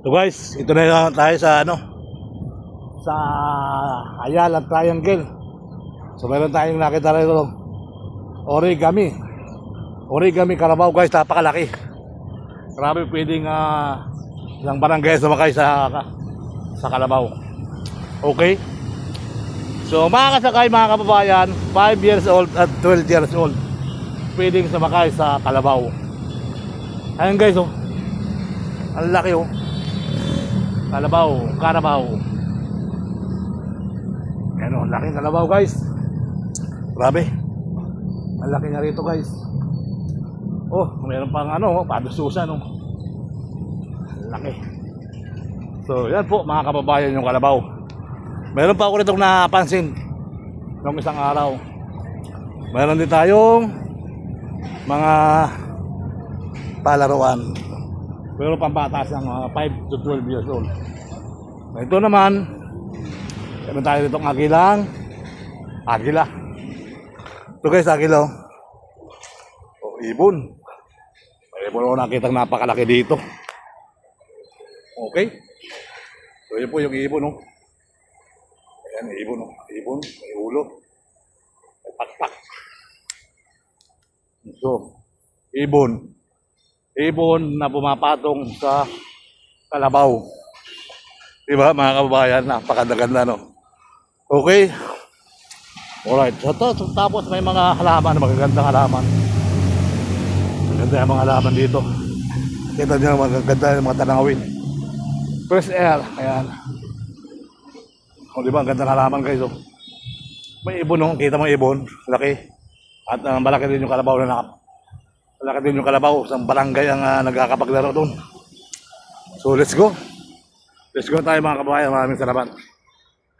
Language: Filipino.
So guys, ito na tayo sa sa Ayala Triangle. So meron tayong nakita rito origami. Origami Carabao guys, napakalaki. Grabe, pwedeng isang barangay sumakay sa Carabao. Okay? So mga kasakay, mga kababayan, 5 years old at 12 years old pwedeng sumakay sa Carabao. Ayun guys, oh. Ang laki, oh. Carabao. Ayan, oh, laking Carabao guys. Grabe. Ang laki nga rito guys. Oh, mayroon pang padususan, oh. Ang laki. So, yan po mga kababayan yung Carabao. Meron pa ako rito napansin nung isang araw. Meron din tayong mga palaruan. Pero pambata siyang 5 to 12 years old. Ito naman, meron tayo ditong agila. Ito guys, agila. Oh, ibon. May ibon ako nakitang napakalaki dito. Okay. So yun po yung ibon, oh. Ayan, ibon, oh. Ibon, may ulo. May pakpak. So, ibon na pumapatong sa kalabaw. Diba mga kababayan, napakaganda, no? Okay. Alright, so tapos may mga halaman, magagandang halaman. Maganda yung mga halaman dito. Kita nyo, magaganda yung mga tanawin. Fresh air, ayan. O diba, ang gandang halaman guys, oh. May ibon, no? Kita mo ibon, laki. At malaki din yung kalabaw na malaki din yung kalabaw. Isang barangay ang nagkakapaglaro doon. So let's go tayo mga kababayan. Maraming salamat.